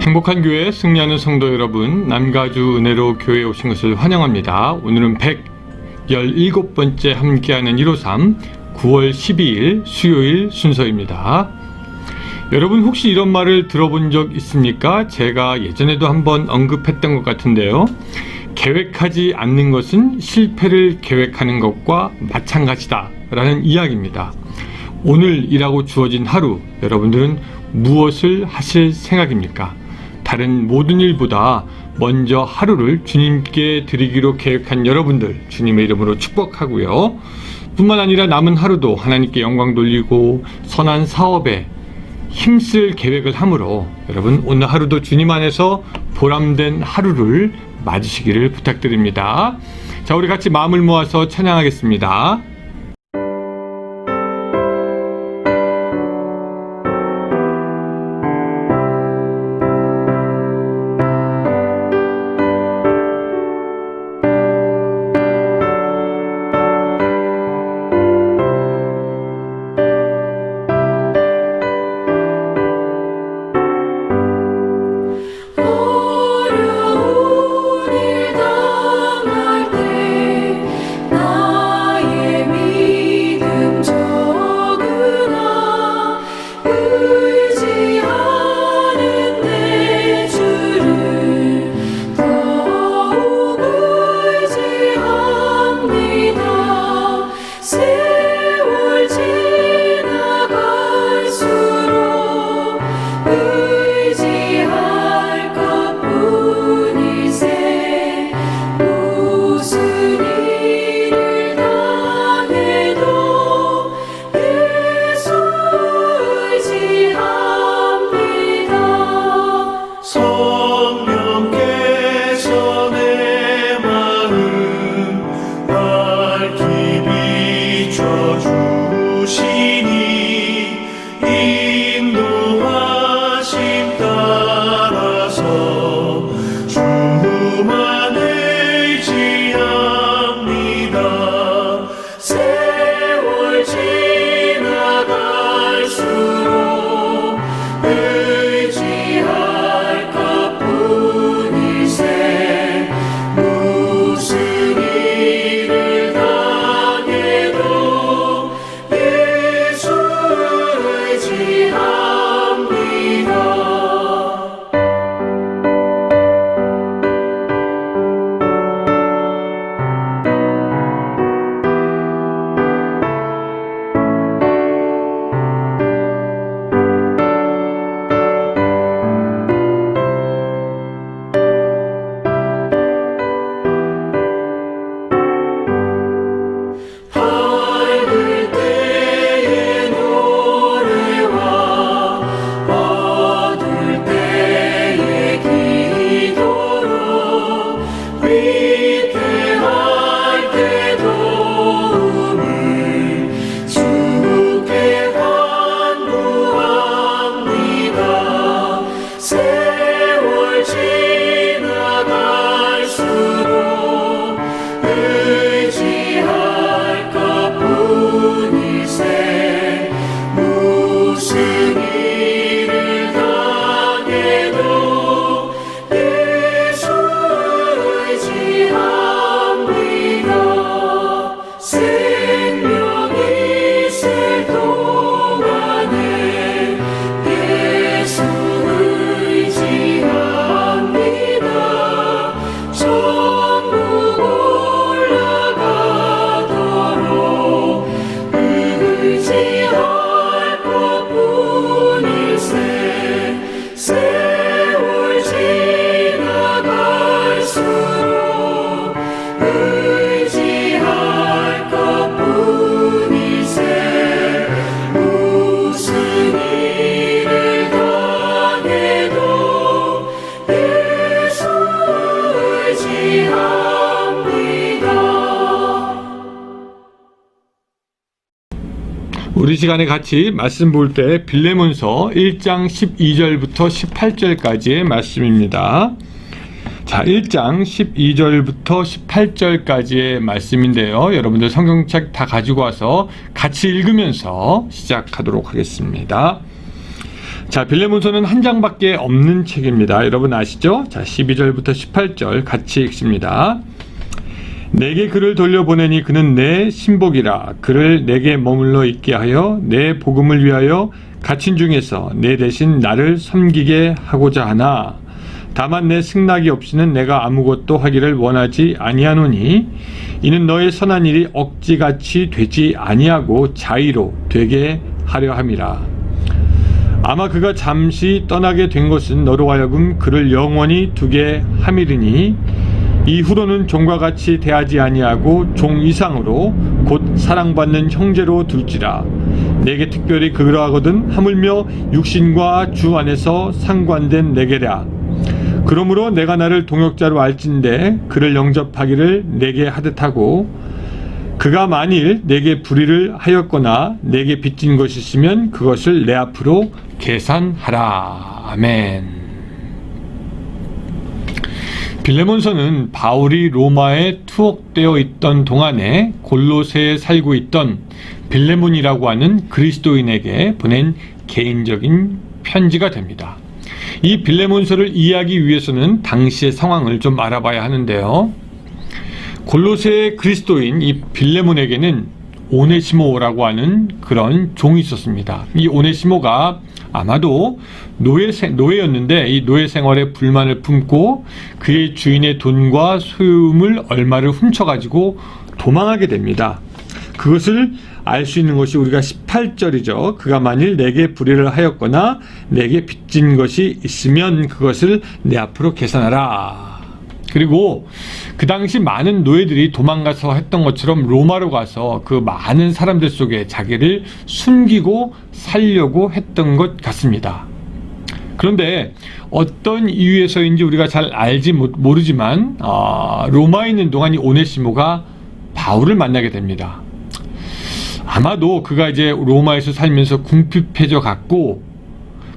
행복한 교회 승리하는 성도 여러분, 남가주 은혜로 교회에 오신 것을 환영합니다. 오늘은 117번째 함께하는 153 9월 12일 수요일 순서입니다. 여러분 혹시 이런 말을 들어본 적 있습니까? 제가 예전에도 한번 언급했던 것 같은데요. 계획하지 않는 것은 실패를 계획하는 것과 마찬가지다 라는 이야기입니다. 오늘이라고 주어진 하루, 여러분들은 무엇을 하실 생각입니까? 다른 모든 일보다 먼저 하루를 주님께 드리기로 계획한 여러분들, 주님의 이름으로 축복하고요. 뿐만 아니라 남은 하루도 하나님께 영광 돌리고 선한 사업에 힘쓸 계획을 함으로 여러분 오늘 하루도 주님 안에서 보람된 하루를 맞으시기를 부탁드립니다. 자, 우리 같이 마음을 모아서 찬양하겠습니다. 우리 시간에 같이 말씀 볼 때 빌레몬서 1장 12절부터 18절까지의 말씀입니다. 자, 1장 12절부터 18절까지의 말씀인데요. 여러분들 성경책 다 가지고 와서 같이 읽으면서 시작하도록 하겠습니다. 자, 빌레몬서는 한 장밖에 없는 책입니다. 여러분 아시죠? 자, 12절부터 18절 같이 읽습니다. 내게 그를 돌려보내니 그는 내 신복이라. 그를 내게 머물러 있게 하여 내 복음을 위하여 갇힌 중에서 내 대신 나를 섬기게 하고자 하나, 다만 내 승낙이 없이는 내가 아무것도 하기를 원하지 아니하노니, 이는 너의 선한 일이 억지같이 되지 아니하고 자의로 되게 하려 함이라. 아마 그가 잠시 떠나게 된 것은 너로 하여금 그를 영원히 두게 함이리니, 이후로는 종과 같이 대하지 아니하고 종 이상으로 곧 사랑받는 형제로 둘지라. 내게 특별히 그러하거든 하물며 육신과 주 안에서 상관된 내게랴. 그러므로 내가 나를 동역자로 알진대 그를 영접하기를 내게 하듯하고, 그가 만일 내게 불의를 하였거나 내게 빚진 것이 있으면 그것을 내 앞으로 계산하라. 아멘. 빌레몬서는 바울이 로마에 투옥되어 있던 동안에 골로새에 살고 있던 빌레몬이라고 하는 그리스도인에게 보낸 개인적인 편지가 됩니다. 이 빌레몬서를 이해하기 위해서는 당시의 상황을 좀 알아봐야 하는데요. 골로새의 그리스도인 이 빌레몬에게는 오네시모라고 하는 그런 종이 있었습니다. 이 오네시모가 아마도 노예였는데 이 노예 생활에 불만을 품고 그의 주인의 돈과 소유물 얼마를 훔쳐가지고 도망하게 됩니다. 그것을 알 수 있는 것이 우리가 18절이죠. 그가 만일 내게 불의를 하였거나 내게 빚진 것이 있으면 그것을 내 앞으로 계산하라. 그리고 그 당시 많은 노예들이 도망가서 했던 것처럼 로마로 가서 그 많은 사람들 속에 자기를 숨기고 살려고 했던 것 같습니다. 그런데 어떤 이유에서인지 우리가 잘 알지 모르지만 로마에 있는 동안 이 오네시모가 바울을 만나게 됩니다. 아마도 그가 이제 로마에서 살면서 궁핍해져 갔고,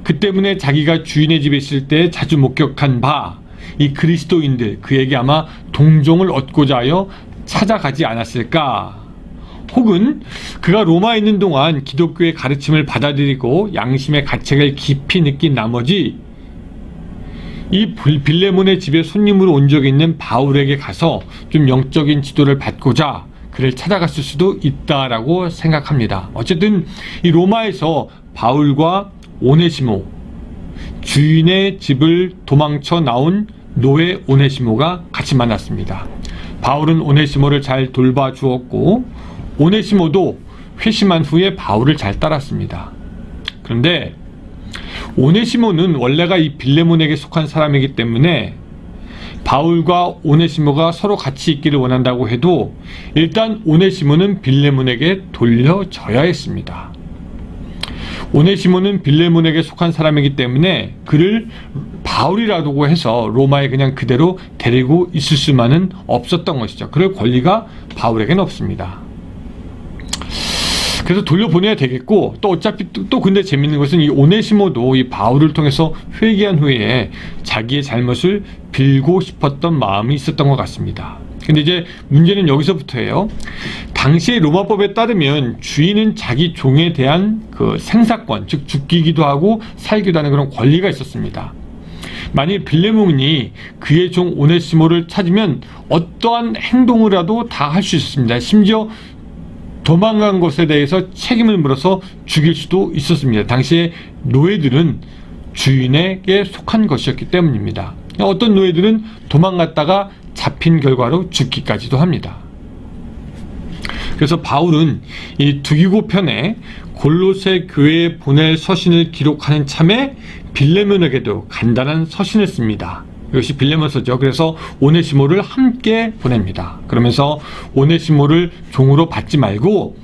그 때문에 자기가 주인의 집에 있을 때 자주 목격한 바 이 그리스도인들, 그에게 아마 동정을 얻고자 하여 찾아가지 않았을까? 혹은 그가 로마에 있는 동안 기독교의 가르침을 받아들이고 양심의 가책을 깊이 느낀 나머지 이 빌레몬의 집에 손님으로 온 적이 있는 바울에게 가서 좀 영적인 지도를 받고자 그를 찾아갔을 수도 있다라고 생각합니다. 어쨌든 이 로마에서 바울과 오네시모, 주인의 집을 도망쳐 나온 노예 오네시모가 같이 만났습니다. 바울은 오네시모를 잘 돌봐주었고 오네시모도 회심한 후에 바울을 잘 따랐습니다. 그런데 오네시모는 원래가 이 빌레몬에게 속한 사람이기 때문에 바울과 오네시모가 서로 같이 있기를 원한다고 해도 일단 오네시모는 빌레몬에게 돌려줘야 했습니다. 오네시모는 빌레몬에게 속한 사람이기 때문에 그를 바울이라고 해서 로마에 그냥 그대로 데리고 있을 수만은 없었던 것이죠. 그럴 권리가 바울에게는 없습니다. 그래서 돌려보내야 되겠고, 또 어차피 또 근데 재밌는 것은 이 오네시모도 이 바울을 통해서 회개한 후에 자기의 잘못을 빌고 싶었던 마음이 있었던 것 같습니다. 근데 이제 문제는 여기서부터예요. 당시의 로마법에 따르면 주인은 자기 종에 대한 그 생사권, 즉 죽이기도 하고 살기도 하는 그런 권리가 있었습니다. 만일 빌레몬이 그의 종 오네시모를 찾으면 어떠한 행동이라도 다 할 수 있었습니다. 심지어 도망간 것에 대해서 책임을 물어서 죽일 수도 있었습니다. 당시에 노예들은 주인에게 속한 것이었기 때문입니다. 어떤 노예들은 도망갔다가 잡힌 결과로 죽기까지도 합니다. 그래서 바울은 이 두기고 편에 골로새 교회에 보낼 서신을 기록하는 참에 빌레몬에게도 간단한 서신을 씁니다. 이것이 빌레몬서죠. 그래서 오네시모를 함께 보냅니다. 그러면서 오네시모를 종으로 받지 말고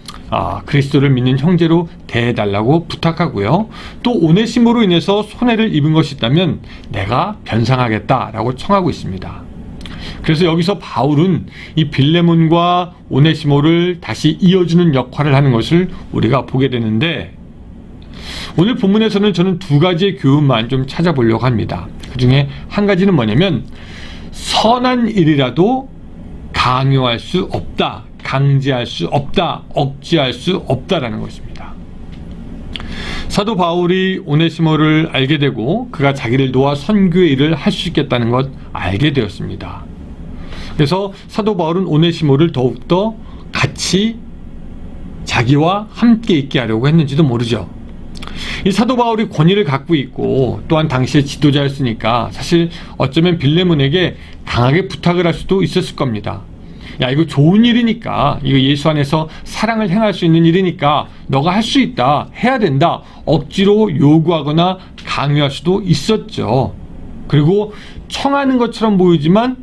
그리스도를 믿는 형제로 대해달라고 부탁하고요. 또 오네시모로 인해서 손해를 입은 것이 있다면 내가 변상하겠다라고 청하고 있습니다. 그래서 여기서 바울은 이 빌레몬과 오네시모를 다시 이어주는 역할을 하는 것을 우리가 보게 되는데, 오늘 본문에서는 저는 두 가지의 교훈만 좀 찾아보려고 합니다. 그 중에 한 가지는 뭐냐면, 선한 일이라도 강요할 수 없다, 강제할 수 없다, 억지할 수 없다라는 것입니다. 사도 바울이 오네시모를 알게 되고 그가 자기를 도와 선교의 일을 할 수 있겠다는 것 알게 되었습니다. 그래서 사도 바울은 오네시모를 더욱더 같이 자기와 함께 있게 하려고 했는지도 모르죠. 이 사도 바울이 권위를 갖고 있고 또한 당시의 지도자였으니까 사실 어쩌면 빌레몬에게 강하게 부탁을 할 수도 있었을 겁니다. 야, 이거 좋은 일이니까, 이거 예수 안에서 사랑을 행할 수 있는 일이니까 너가 할 수 있다, 해야 된다, 억지로 요구하거나 강요할 수도 있었죠. 그리고 청하는 것처럼 보이지만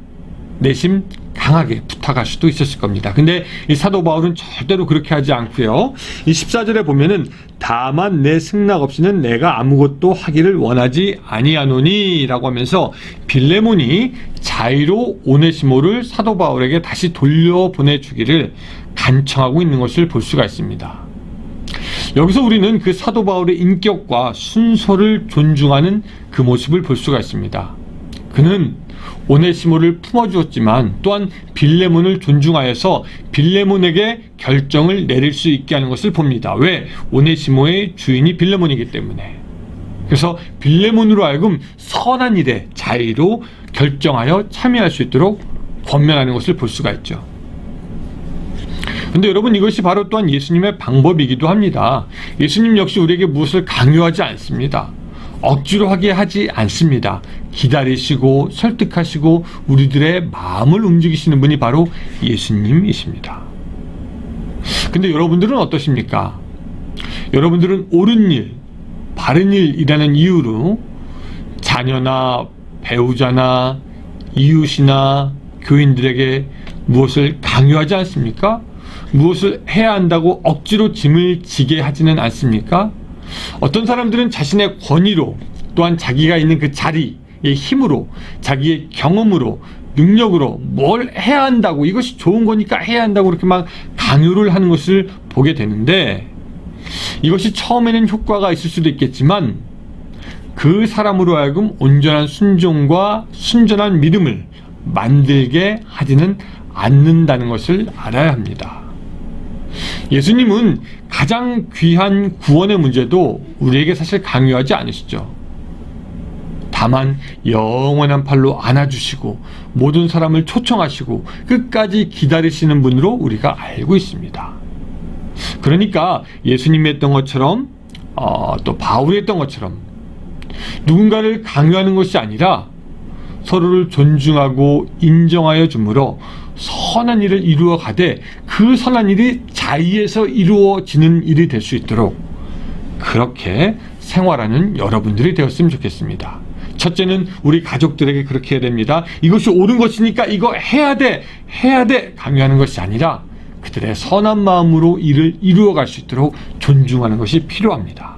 내심 강하게 부탁할 수도 있었을 겁니다. 근데 이 사도 바울은 절대로 그렇게 하지 않고요. 이 14절에 보면은 다만 내 승낙 없이는 내가 아무것도 하기를 원하지 아니하노니 라고 하면서 빌레몬이 자의로 오네시모를 사도 바울에게 다시 돌려보내주기를 간청하고 있는 것을 볼 수가 있습니다. 여기서 우리는 그 사도 바울의 인격과 순서를 존중하는 그 모습을 볼 수가 있습니다. 그는 오네시모를 품어주었지만 또한 빌레몬을 존중하여서 빌레몬에게 결정을 내릴 수 있게 하는 것을 봅니다. 왜? 오네시모의 주인이 빌레몬이기 때문에. 그래서 빌레몬으로 하여금 선한 일에 자의로 결정하여 참여할 수 있도록 권면하는 것을 볼 수가 있죠. 근데 여러분, 이것이 바로 또한 예수님의 방법이기도 합니다. 예수님 역시 우리에게 무엇을 강요하지 않습니다. 억지로 하게 하지 않습니다. 기다리시고 설득하시고 우리들의 마음을 움직이시는 분이 바로 예수님이십니다. 근데 여러분들은 어떠십니까? 여러분들은 옳은 일, 바른 일이라는 이유로 자녀나 배우자나 이웃이나 교인들에게 무엇을 강요하지 않습니까? 무엇을 해야 한다고 억지로 짐을 지게 하지는 않습니까? 어떤 사람들은 자신의 권위로 또한 자기가 있는 그 자리의 힘으로 자기의 경험으로 능력으로 뭘 해야 한다고, 이것이 좋은 거니까 해야 한다고 그렇게 막 강요를 하는 것을 보게 되는데, 이것이 처음에는 효과가 있을 수도 있겠지만 그 사람으로 하여금 온전한 순종과 순전한 믿음을 만들게 하지는 않는다는 것을 알아야 합니다. 예수님은 가장 귀한 구원의 문제도 우리에게 사실 강요하지 않으시죠. 다만 영원한 팔로 안아주시고 모든 사람을 초청하시고 끝까지 기다리시는 분으로 우리가 알고 있습니다. 그러니까 예수님이 했던 것처럼 또 바울이 했던 것처럼 누군가를 강요하는 것이 아니라 서로를 존중하고 인정하여 주므로 선한 일을 이루어 가되 그 선한 일이 자의에서 이루어지는 일이 될 수 있도록 그렇게 생활하는 여러분들이 되었으면 좋겠습니다. 첫째는 우리 가족들에게 그렇게 해야 됩니다. 이것이 옳은 것이니까 이거 해야 돼 강요하는 것이 아니라 그들의 선한 마음으로 일을 이루어 갈 수 있도록 존중하는 것이 필요합니다.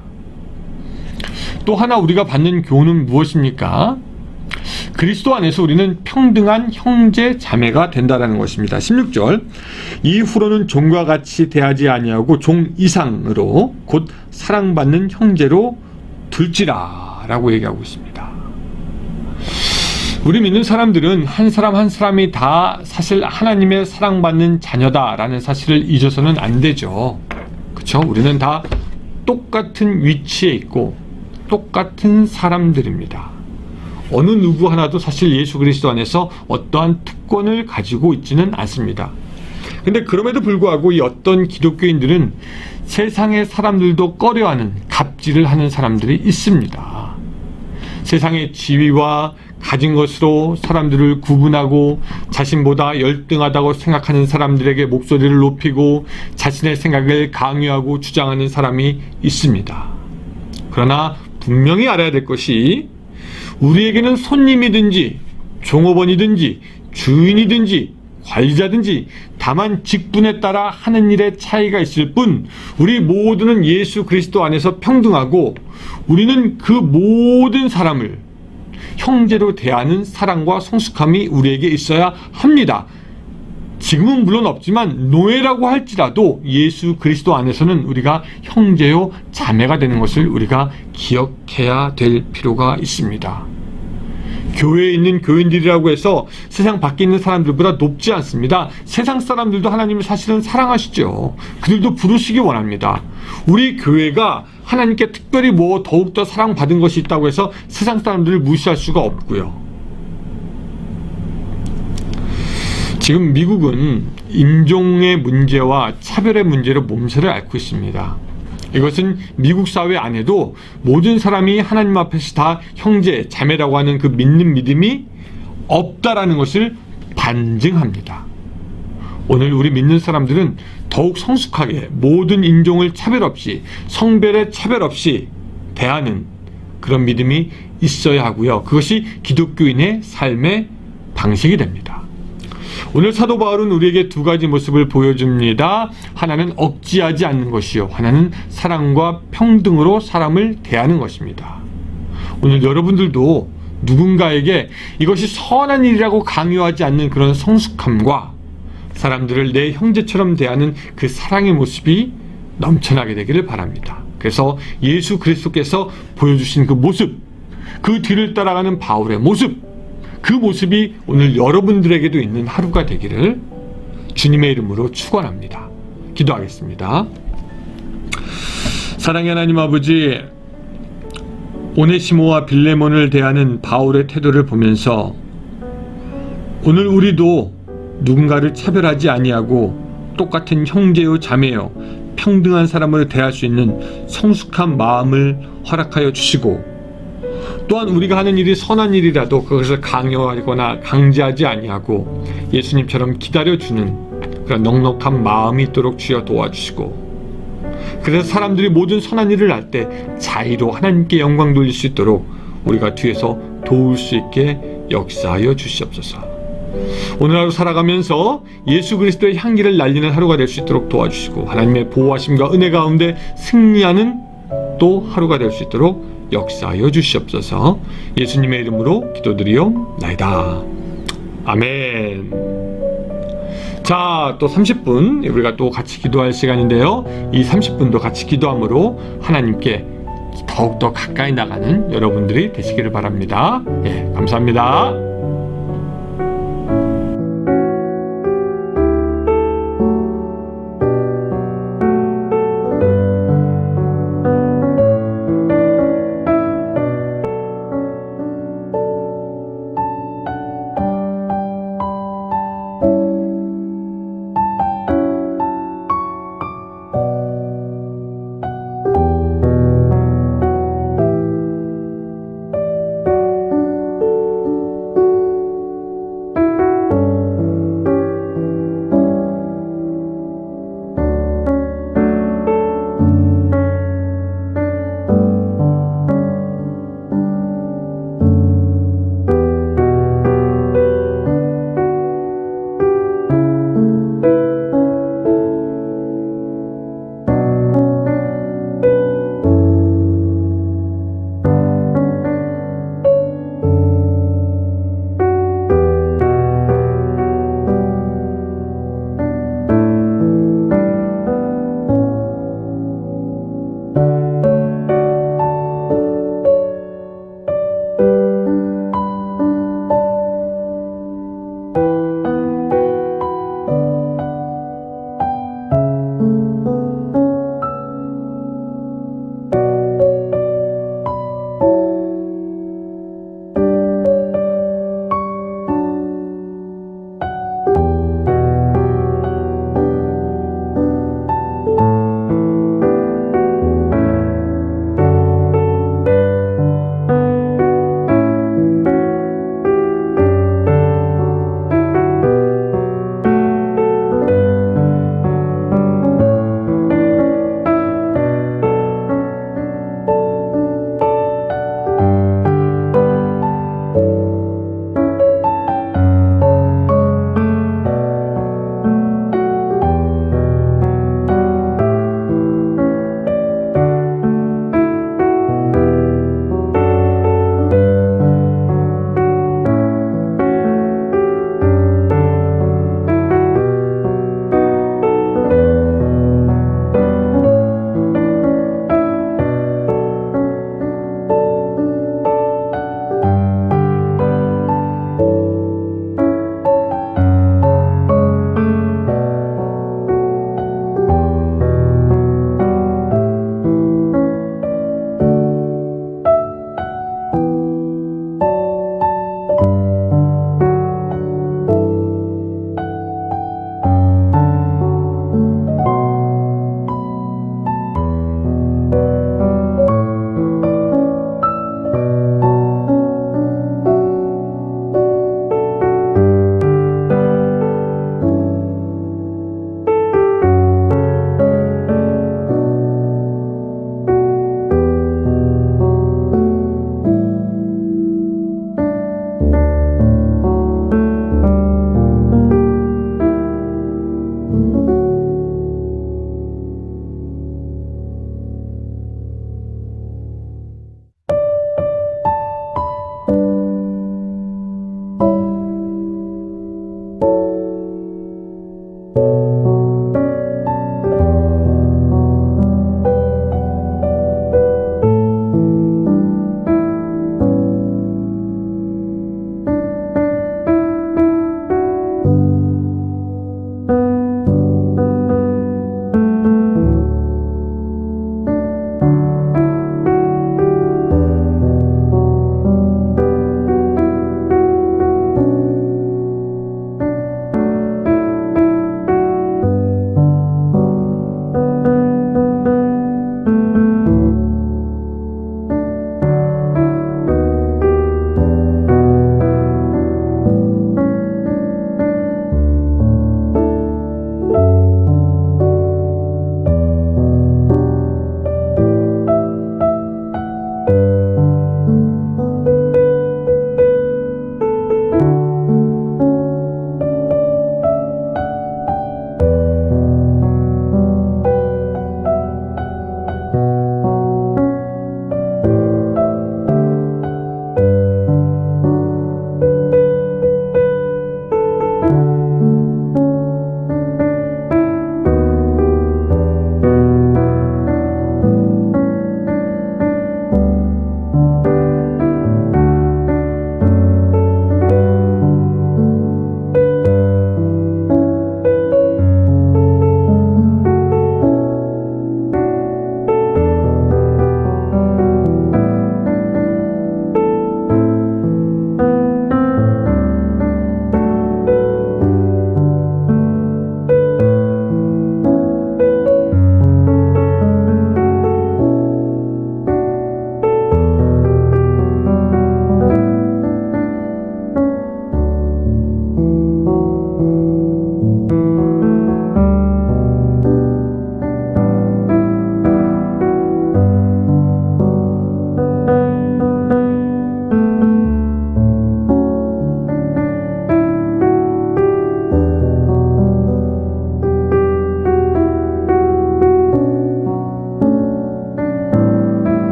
또 하나 우리가 받는 교훈은 무엇입니까? 그리스도 안에서 우리는 평등한 형제 자매가 된다라는 것입니다. 16절, 이후로는 종과 같이 대하지 아니하고 종 이상으로 곧 사랑받는 형제로 둘지라 라고 얘기하고 있습니다. 우리 믿는 사람들은 한 사람 한 사람이 다 사실 하나님의 사랑받는 자녀다라는 사실을 잊어서는 안 되죠. 그렇죠? 우리는 다 똑같은 위치에 있고 똑같은 사람들입니다. 어느 누구 하나도 사실 예수 그리스도 안에서 어떠한 특권을 가지고 있지는 않습니다. 근데 그럼에도 불구하고 이 어떤 기독교인들은 세상의 사람들도 꺼려하는 갑질을 하는 사람들이 있습니다. 세상의 지위와 가진 것으로 사람들을 구분하고 자신보다 열등하다고 생각하는 사람들에게 목소리를 높이고 자신의 생각을 강요하고 주장하는 사람이 있습니다. 그러나 분명히 알아야 될 것이 우리에게는 손님이든지 종업원이든지 주인이든지 관리자든지 다만 직분에 따라 하는 일에 차이가 있을 뿐 우리 모두는 예수 그리스도 안에서 평등하고 우리는 그 모든 사람을 형제로 대하는 사랑과 성숙함이 우리에게 있어야 합니다. 지금은 물론 없지만 노예라고 할지라도 예수 그리스도 안에서는 우리가 형제요 자매가 되는 것을 우리가 기억해야 될 필요가 있습니다. 교회에 있는 교인들이라고 해서 세상 밖에 있는 사람들보다 높지 않습니다. 세상 사람들도 하나님을 사실은 사랑하시죠. 그들도 부르시기 원합니다. 우리 교회가 하나님께 특별히 뭐 더욱더 사랑받은 것이 있다고 해서 세상 사람들을 무시할 수가 없고요. 지금 미국은 인종의 문제와 차별의 문제로 몸살을 앓고 있습니다. 이것은 미국 사회 안에도 모든 사람이 하나님 앞에서 다 형제, 자매라고 하는 그 믿는 믿음이 없다라는 것을 반증합니다. 오늘 우리 믿는 사람들은 더욱 성숙하게 모든 인종을 차별 없이, 성별의 차별 없이 대하는 그런 믿음이 있어야 하고요. 그것이 기독교인의 삶의 방식이 됩니다. 오늘 사도 바울은 우리에게 두 가지 모습을 보여줍니다. 하나는 억지하지 않는 것이요, 하나는 사랑과 평등으로 사람을 대하는 것입니다. 오늘 여러분들도 누군가에게 이것이 선한 일이라고 강요하지 않는 그런 성숙함과 사람들을 내 형제처럼 대하는 그 사랑의 모습이 넘쳐나게 되기를 바랍니다. 그래서 예수 그리스도께서 보여주신 그 모습, 그 뒤를 따라가는 바울의 모습, 그 모습이 오늘 여러분들에게도 있는 하루가 되기를 주님의 이름으로 축원합니다. 기도하겠습니다. 사랑의 하나님 아버지, 오네시모와 빌레몬을 대하는 바울의 태도를 보면서 오늘 우리도 누군가를 차별하지 아니하고 똑같은 형제요 자매요 평등한 사람으로 대할 수 있는 성숙한 마음을 허락하여 주시고, 또한 우리가 하는 일이 선한 일이라도 그것을 강요하거나 강제하지 아니하고 예수님처럼 기다려주는 그런 넉넉한 마음이 있도록 주여 도와주시고, 그래서 사람들이 모든 선한 일을 할 때 자의로 하나님께 영광 돌릴 수 있도록 우리가 뒤에서 도울 수 있게 역사하여 주시옵소서. 오늘 하루 살아가면서 예수 그리스도의 향기를 날리는 하루가 될 수 있도록 도와주시고, 하나님의 보호하심과 은혜 가운데 승리하는 또 하루가 될 수 있도록 역사하여 주시옵소서. 예수님의 이름으로 기도드리옵나이다. 아멘. 자, 또 30분 우리가 또 같이 기도할 시간인데요. 이 30분도 같이 기도함으로 하나님께 더욱더 가까이 나가는 여러분들이 되시기를 바랍니다. 예, 감사합니다.